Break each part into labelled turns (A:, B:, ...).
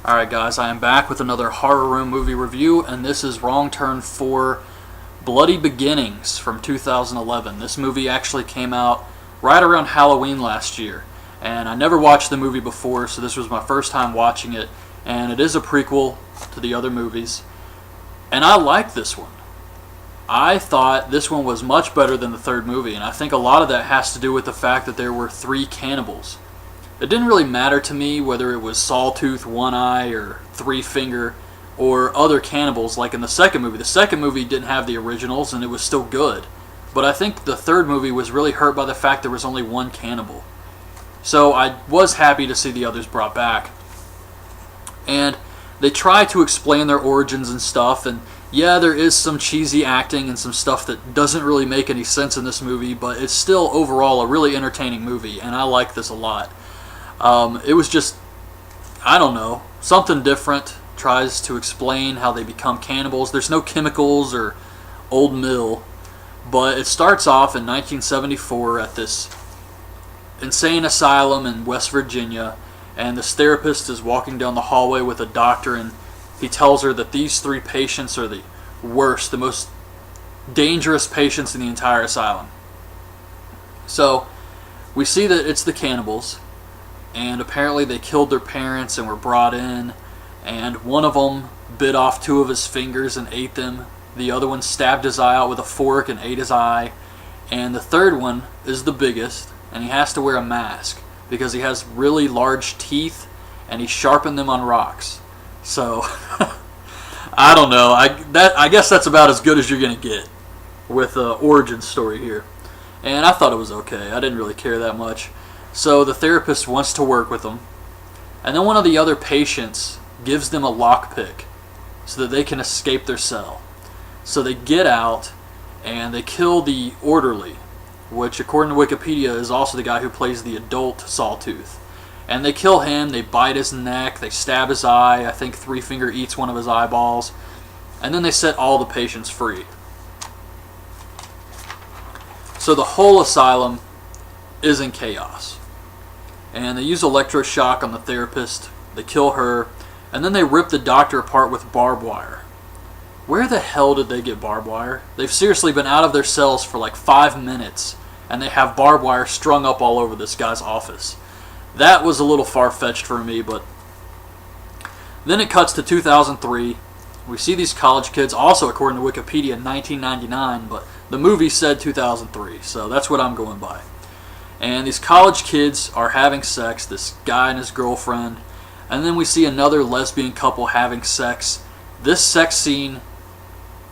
A: Alright guys, I am back with another Horror Room movie review, and this is Wrong Turn 4 Bloody Beginnings from 2011. This movie actually came out right around Halloween last year, and I never watched the movie before, so this was my first time watching it, and it is a prequel to the other movies, and I like this one. I thought this one was much better than the third movie, and I think a lot of that has to do with the fact that there were 3 cannibals. It didn't really matter to me whether it was Sawtooth, One Eye, or Three Finger, or other cannibals like in the second movie. The second movie didn't have the originals and it was still good. But I think the third movie was really hurt by the fact there was only 1 cannibal. So I was happy to see the others brought back. And they try to explain their origins and stuff, and yeah, there is some cheesy acting and some stuff that doesn't really make any sense in this movie, but it's still overall a really entertaining movie, and I like this a lot. It was just, I don't know, something different. Tries to explain how they become cannibals. There's no chemicals or old mill, but it starts off in 1974 at this insane asylum in West Virginia, and this therapist is walking down the hallway with a doctor, and he tells her that these 3 patients are the worst, the most dangerous patients in the entire asylum. So we see that it's the cannibals, and apparently they killed their parents and were brought in, and one of them bit off 2 of his fingers and ate them. The other one stabbed his eye out with a fork and ate his eye, and the third one is the biggest, and he has to wear a mask because he has really large teeth and he sharpened them on rocks. So I don't know, I guess that's about as good as you're gonna get with the origin story here, and I thought it was okay. I didn't really care that much. So the therapist wants to work with them, and then one of the other patients gives them a lockpick so that they can escape their cell. So they get out and they kill the orderly, which according to Wikipedia is also the guy who plays the adult Sawtooth. And they kill him, they bite his neck, they stab his eye, I think Three Finger eats one of his eyeballs, and then they set all the patients free. So the whole asylum is in chaos. And they use electroshock on the therapist, they kill her, and then they rip the doctor apart with barbed wire. Where the hell did they get barbed wire? They've seriously been out of their cells for like 5 minutes, and they have barbed wire strung up all over this guy's office. That was a little far-fetched for me, but then it cuts to 2003. We see these college kids, also according to Wikipedia, 1999, but the movie said 2003, so that's what I'm going by. And these college kids are having sex, this guy and his girlfriend, and then we see another lesbian couple having sex. This sex scene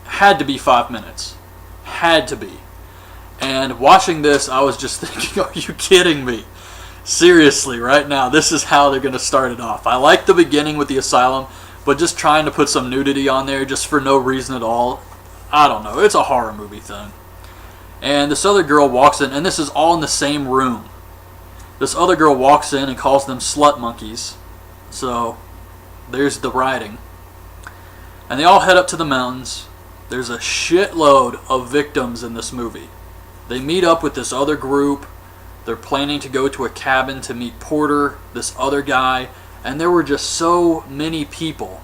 A: had to be 5 minutes. Had to be. And watching this, I was just thinking, are you kidding me? Seriously, right now, this is how they're going to start it off. I like the beginning with the asylum, but just trying to put some nudity on there just for no reason at all, I don't know. It's a horror movie thing. And this other girl walks in, and this is all in the same room. This other girl walks in and calls them slut monkeys. So, there's the writing. And they all head up to the mountains. There's a shitload of victims in this movie. They meet up with this other group. They're planning to go to a cabin to meet Porter, this other guy. And there were just so many people.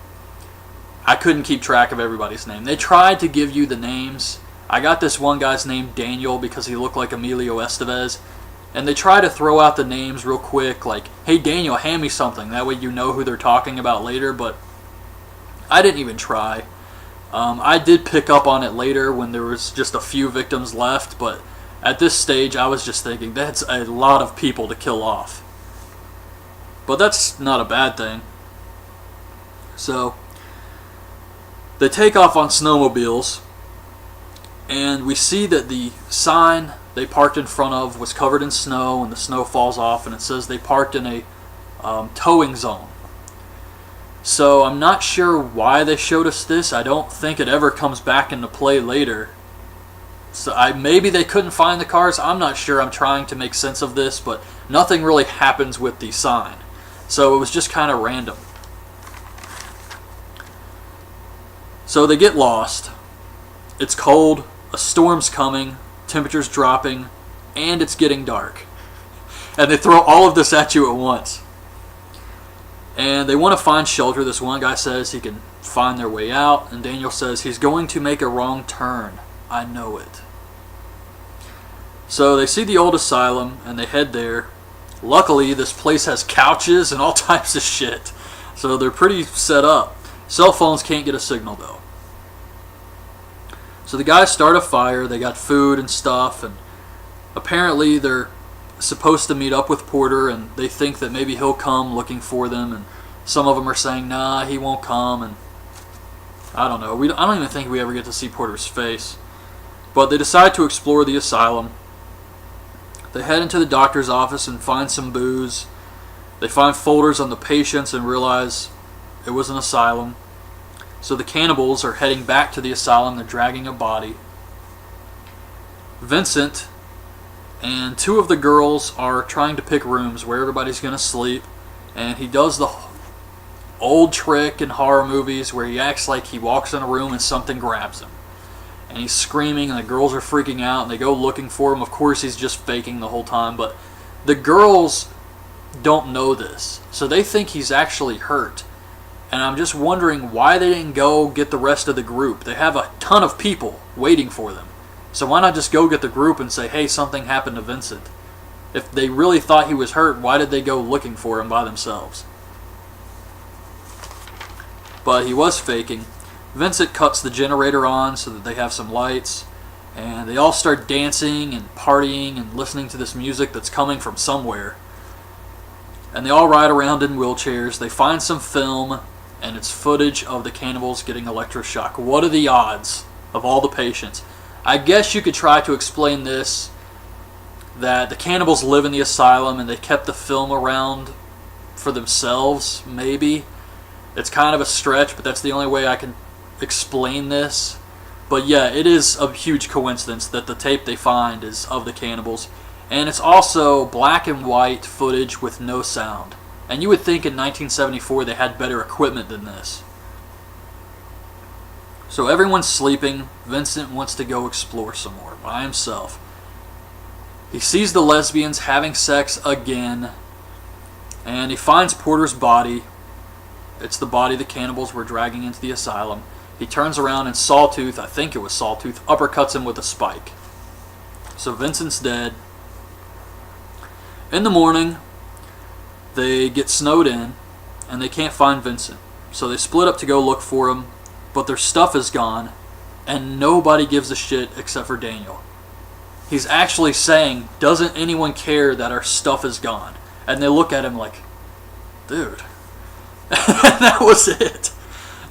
A: I couldn't keep track of everybody's name. They tried to give you the names. I got this one guy's name Daniel because he looked like Emilio Estevez, and they try to throw out the names real quick, like, hey Daniel, hand me something, that way you know who they're talking about later, but I didn't even try. I did pick up on it later when there was just a few victims left, but at this stage I was just thinking, that's a lot of people to kill off. But that's not a bad thing. So, they take off on snowmobiles, and we see that the sign they parked in front of was covered in snow, and the snow falls off, and it says they parked in a towing zone. So I'm not sure why they showed us this. I don't think it ever comes back into play later. So maybe they couldn't find the cars. I'm not sure. I'm trying to make sense of this, but nothing really happens with the sign. So it was just kind of random. So they get lost. It's cold. A storm's coming, temperature's dropping, and it's getting dark. And they throw all of this at you at once. And they want to find shelter. This one guy says he can find their way out, and Daniel says he's going to make a wrong turn. I know it. So they see the old asylum, and they head there. Luckily, this place has couches and all types of shit, so they're pretty set up. Cell phones can't get a signal, though. So the guys start a fire. They got food and stuff, and apparently they're supposed to meet up with Porter, and they think that maybe he'll come looking for them, and some of them are saying, nah, he won't come, and I don't know. I don't even think we ever get to see Porter's face. But they decide to explore the asylum. They head into the doctor's office and find some booze. They find folders on the patients and realize it was an asylum. So the cannibals are heading back to the asylum. They're dragging a body. Vincent and two of the girls are trying to pick rooms where everybody's going to sleep. And he does the old trick in horror movies where he acts like he walks in a room and something grabs him. And he's screaming, and the girls are freaking out, and they go looking for him. Of course, he's just faking the whole time, but the girls don't know this, so they think he's actually hurt. And I'm just wondering why they didn't go get the rest of the group. They have a ton of people waiting for them, so why not just go get the group and say, hey, something happened to Vincent? If they really thought he was hurt, why did they go looking for him by themselves? But he was faking. Vincent cuts the generator on so that they have some lights, and they all start dancing and partying and listening to this music that's coming from somewhere. And they all ride around in wheelchairs. They find some film, and it's footage of the cannibals getting electroshock. What are the odds of all the patients? I guess you could try to explain this, that the cannibals live in the asylum and they kept the film around for themselves, maybe. It's kind of a stretch, but that's the only way I can explain this. But yeah, it is a huge coincidence that the tape they find is of the cannibals, and it's also black and white footage with no sound, and you would think in 1974 they had better equipment than this. So everyone's sleeping. Vincent wants to go explore some more by himself. He sees the lesbians having sex again, and he finds Porter's body. It's the body the cannibals were dragging into the asylum. He turns around and Sawtooth, I think it was Sawtooth, uppercuts him with a spike. So Vincent's dead. In the morning, they get snowed in, and they can't find Vincent. So they split up to go look for him, but their stuff is gone, and nobody gives a shit except for Daniel. He's actually saying, doesn't anyone care that our stuff is gone? And they look at him like, dude, that was it.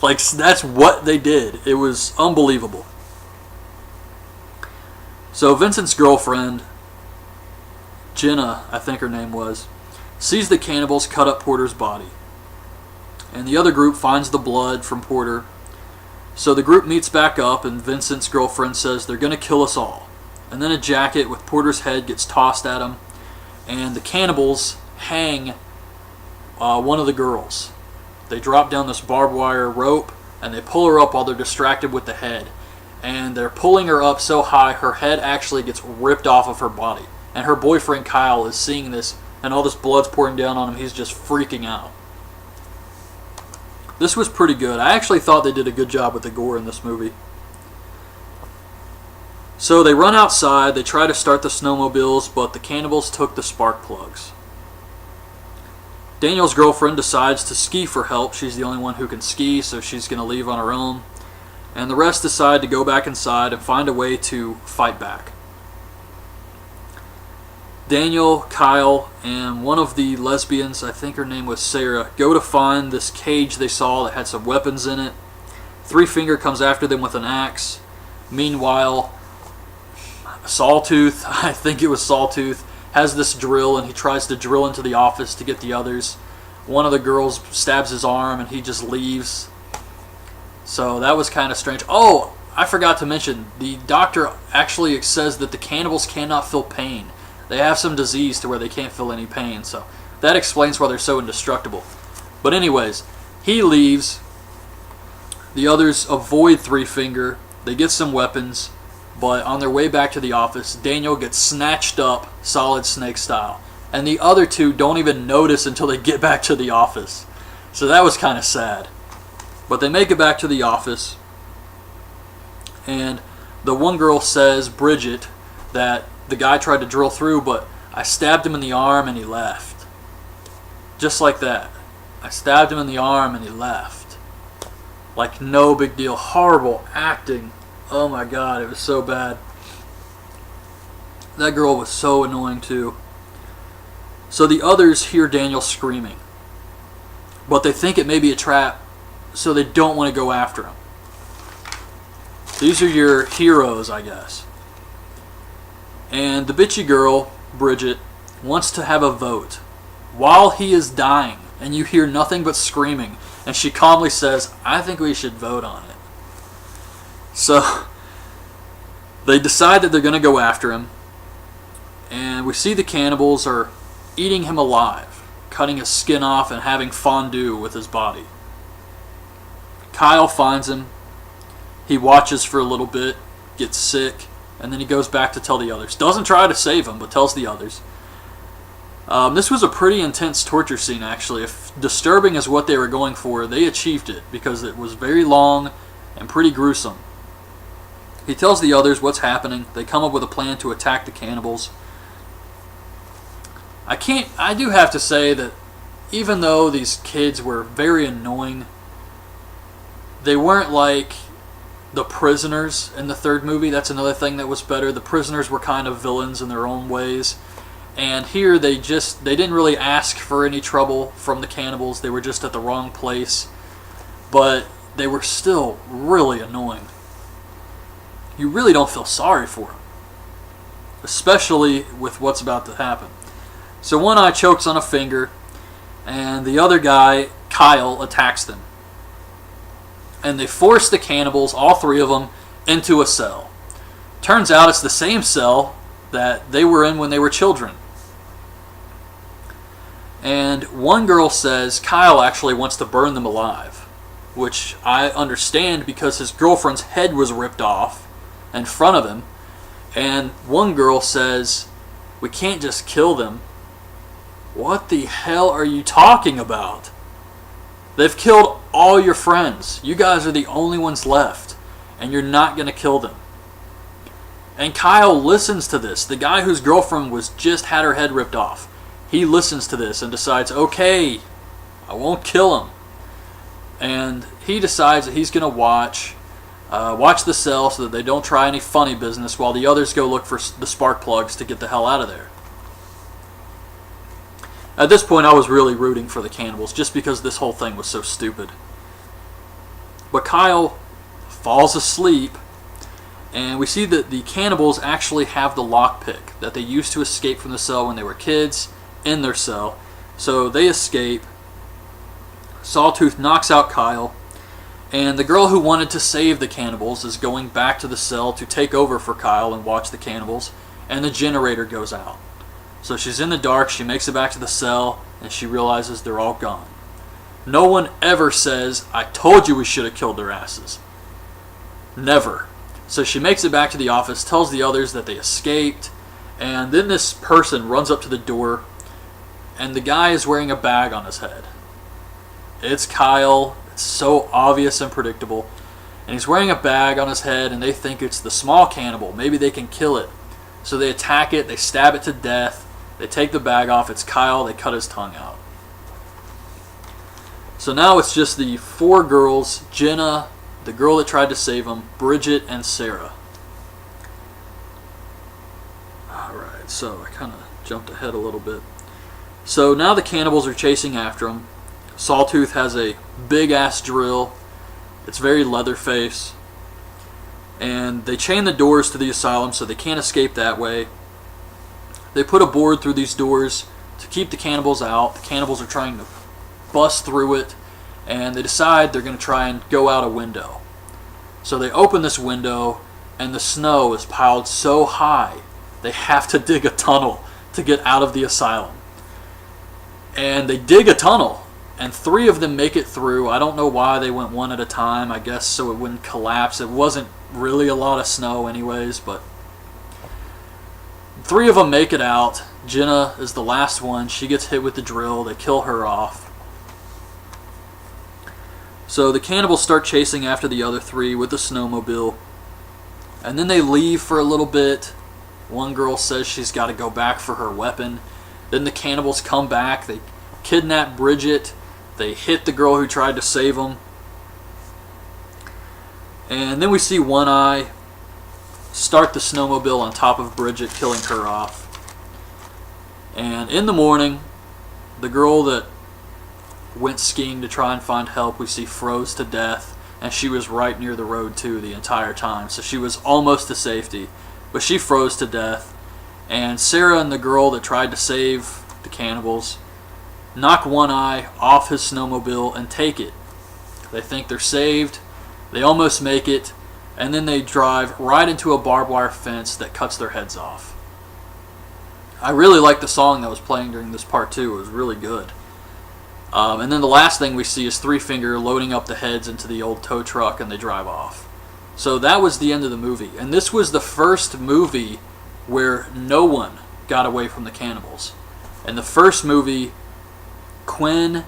A: Like, that's what they did. It was unbelievable. So Vincent's girlfriend, Jenna, I think her name was, sees the cannibals cut up Porter's body. And the other group finds the blood from Porter. So the group meets back up, and Vincent's girlfriend says they're going to kill us all. And then a jacket with Porter's head gets tossed at them, and the cannibals hang one of the girls. They drop down this barbed wire rope, and they pull her up while they're distracted with the head. And they're pulling her up so high, her head actually gets ripped off of her body. And her boyfriend Kyle is seeing this, and all this blood's pouring down on him. He's just freaking out. This was pretty good. I actually thought they did a good job with the gore in this movie. So they run outside, they try to start the snowmobiles, but the cannibals took the spark plugs. Daniel's girlfriend decides to ski for help. She's the only one who can ski, so she's going to leave on her own. And the rest decide to go back inside and find a way to fight back. Daniel, Kyle, and one of the lesbians, I think her name was Sarah, go to find this cage they saw that had some weapons in it. Three Finger comes after them with an axe. Meanwhile, Sawtooth, I think it was Sawtooth, has this drill, and he tries to drill into the office to get the others. One of the girls stabs his arm, and he just leaves. So that was kind of strange. Oh, I forgot to mention, the doctor actually says that the cannibals cannot feel pain. They have some disease to where they can't feel any pain, so that explains why they're so indestructible. But anyways, he leaves. The others avoid Three Finger. They get some weapons. But on their way back to the office, Daniel gets snatched up, Solid Snake style. And the other two don't even notice until they get back to the office. So that was kind of sad. But they make it back to the office, and the one girl says, Bridget, that the guy tried to drill through, but I stabbed him in the arm and he left. Just like that. I stabbed him in the arm and he left. Like, no big deal. Horrible acting. Oh my god, it was so bad. That girl was so annoying too. So the others hear Daniel screaming, but they think it may be a trap, so they don't want to go after him. These are your heroes, I guess. And the bitchy girl, Bridget, wants to have a vote while he is dying, and you hear nothing but screaming, and she calmly says, I think we should vote on it. So they decide that they're going to go after him, and we see the cannibals are eating him alive, cutting his skin off and having fondue with his body. Kyle finds him. He watches for a little bit, gets sick, and then he goes back to tell the others. Doesn't try to save him, but tells the others. This was a pretty intense torture scene, actually. If disturbing is what they were going for, they achieved it, because it was very long and pretty gruesome. He tells the others what's happening. They come up with a plan to attack the cannibals. I do have to say that even though these kids were very annoying, they weren't like the prisoners in the third movie. That's another thing that was better. The prisoners were kind of villains in their own ways. And here they didn't really ask for any trouble from the cannibals. They were just at the wrong place. But they were still really annoying. You really don't feel sorry for them, especially with what's about to happen. So one eye chokes on a finger, and the other guy, Kyle, attacks them. And they force the cannibals, all three of them, into a cell. Turns out it's the same cell that they were in when they were children. And one girl says Kyle actually wants to burn them alive, which I understand because his girlfriend's head was ripped off in front of him. And one girl says, we can't just kill them. What the hell are you talking about? They've killed all your friends. You guys are the only ones left, and you're not going to kill them. And Kyle listens to this. The guy whose girlfriend was just had her head ripped off. He listens to this and decides, okay, I won't kill him. And he decides that he's going to watch the cell so that they don't try any funny business while the others go look for the spark plugs to get the hell out of there. At this point, I was really rooting for the cannibals just because this whole thing was so stupid. But Kyle falls asleep, and we see that the cannibals actually have the lockpick that they used to escape from the cell when they were kids in their cell. So they escape. Sawtooth knocks out Kyle, and the girl who wanted to save the cannibals is going back to the cell to take over for Kyle and watch the cannibals, and the generator goes out. So she's in the dark, she makes it back to the cell, and she realizes they're all gone. No one ever says, I told you we should have killed their asses. Never. So she makes it back to the office, tells the others that they escaped, and then this person runs up to the door, and the guy is wearing a bag on his head. It's Kyle. It's so obvious and predictable. And he's wearing a bag on his head, and they think it's the small cannibal. Maybe they can kill it. So they attack it, they stab it to death. They take the bag off, it's Kyle, they cut his tongue out. So now it's just the four girls, Jenna, the girl that tried to save him, Bridget, and Sarah. Alright, so I kind of jumped ahead a little bit. So now the cannibals are chasing after him. Sawtooth has a big-ass drill. It's very Leatherface. And they chain the doors to the asylum so they can't escape that way. They put a board through these doors to keep the cannibals out. The cannibals are trying to bust through it, and they decide they're going to try and go out a window. So they open this window, and the snow is piled so high they have to dig a tunnel to get out of the asylum. And they dig a tunnel, and three of them make it through. I don't know why they went one at a time, I guess so it wouldn't collapse. It wasn't really a lot of snow anyways, but three of them make it out. Jenna is the last one. She gets hit with the drill. They kill her off. So the cannibals start chasing after the other three with the snowmobile. And then they leave for a little bit. One girl says she's got to go back for her weapon. Then the cannibals come back. They kidnap Bridget. They hit the girl who tried to save them. And then we see One Eye start the snowmobile on top of Bridget, killing her off. And in the morning, the girl that went skiing to try and find help, we see froze to death. And she was right near the road too the entire time. So she was almost to safety. But she froze to death. And Sarah and the girl that tried to save the cannibals knock One Eye off his snowmobile and take it. They think they're saved. They almost make it. And then they drive right into a barbed wire fence that cuts their heads off. I really liked the song that was playing during this part too. It was really good. And then the last thing we see is Three Finger loading up the heads into the old tow truck, and they drive off. So that was the end of the movie. And this was the first movie where no one got away from the cannibals. In the first movie, Quinn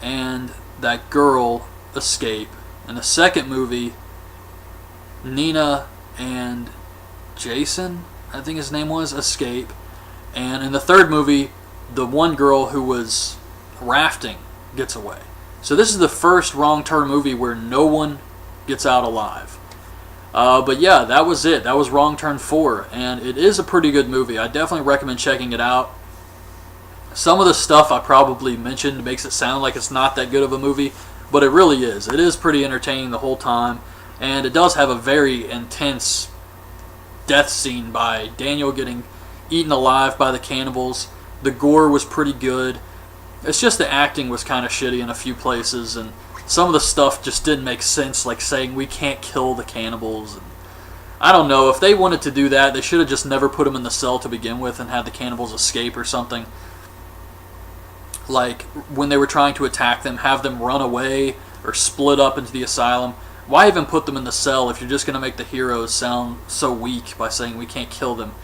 A: and that girl escape. In the second movie, Nina and Jason, I think his name was, escape. And in the third movie, the one girl who was rafting gets away. So this is the first Wrong Turn movie where no one gets out alive. But yeah, that was it. That was Wrong Turn 4, and it is a pretty good movie. I definitely recommend checking it out. Some of the stuff I probably mentioned makes it sound like it's not that good of a movie, but it really is. It is pretty entertaining the whole time, and it does have a very intense death scene by Daniel getting eaten alive by the cannibals. The gore was pretty good. It's just the acting was kind of shitty in a few places, and some of the stuff just didn't make sense, like saying we can't kill the cannibals. And I don't know, if they wanted to do that, they should have just never put them in the cell to begin with and had the cannibals escape or something. Like, when they were trying to attack them, have them run away or split up into the asylum. Why even put them in the cell if you're just going to make the heroes sound so weak by saying we can't kill them?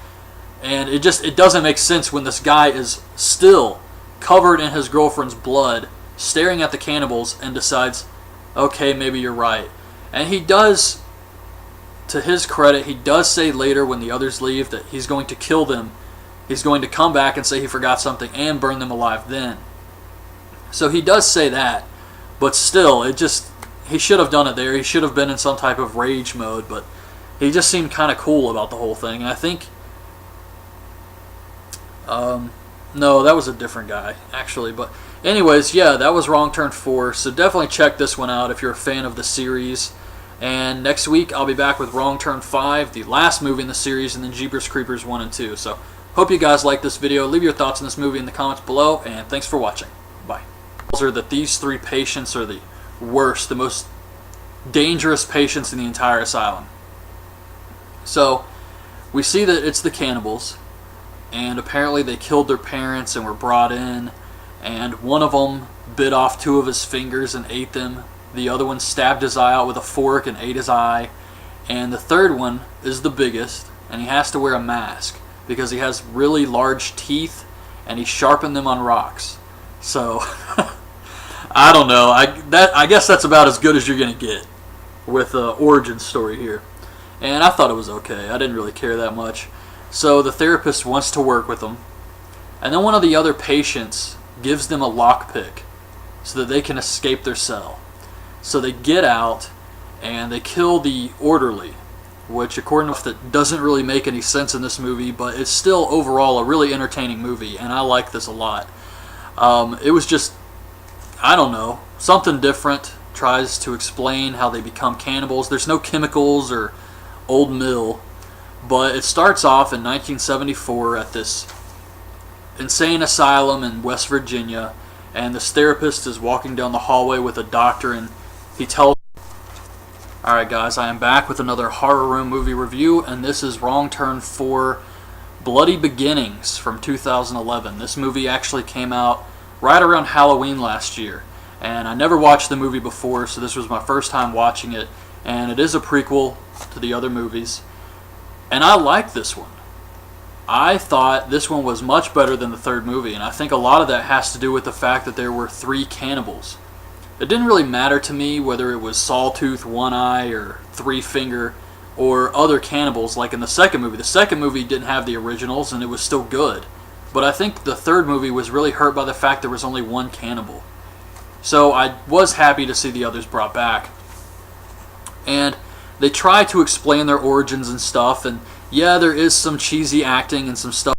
A: And it doesn't make sense when this guy is still covered in his girlfriend's blood, staring at the cannibals, and decides, okay, maybe you're right. And he does, to his credit, he does say later when the others leave that he's going to kill them. He's going to come back and say he forgot something and burn them alive then. So he does say that, but still, he should have done it there. He should have been in some type of rage mode, but he just seemed kind of cool about the whole thing. And I think, no, that was a different guy, actually. But anyways, yeah, that was Wrong Turn 4. So definitely check this one out if you're a fan of the series. And next week, I'll be back with Wrong Turn 5, the last movie in the series, and then Jeepers Creepers 1 and 2. So hope you guys like this video. Leave your thoughts on this movie in the comments below, and thanks for watching. Bye. That these three patients are the worst, the most dangerous patients in the entire asylum. So we see that it's the cannibals, and apparently they killed their parents and were brought in, and one of them bit off 2 of his fingers and ate them. The other one stabbed his eye out with a fork and ate his eye. And the third one is the biggest, and he has to wear a mask because he has really large teeth and he sharpened them on rocks. So I don't know. I guess that's about as good as you're going to get with the origin story here. And I thought it was okay. I didn't really care that much. So the therapist wants to work with them. And then one of the other patients gives them a lockpick so that they can escape their cell. So they get out and they kill the orderly, which according to that doesn't really make any sense in this movie, but it's still overall a really entertaining movie, and I like this a lot. It was just, I don't know, something different. Tries to explain how they become cannibals. There's no chemicals or old mill, but it starts off in 1974 at this insane asylum in West Virginia, and this therapist is walking down the hallway with a doctor, and he tells... Alright guys, I am back with another Horror Room movie review, and this is Wrong Turn 4, Bloody Beginnings from 2011. This movie actually came out right around Halloween last year, and I never watched the movie before, so this was my first time watching it, and it is a prequel to the other movies, and I like this one. I thought this one was much better than the third movie, and I think a lot of that has to do with the fact that there were 3 cannibals. It didn't really matter to me whether it was Sawtooth, One Eye, or Three Finger, or other cannibals like in the second movie. The second movie didn't have the originals and it was still good. But I think the third movie was really hurt by the fact there was only one cannibal. So I was happy to see the others brought back. And they try to explain their origins and stuff, and yeah, there is some cheesy acting and some stuff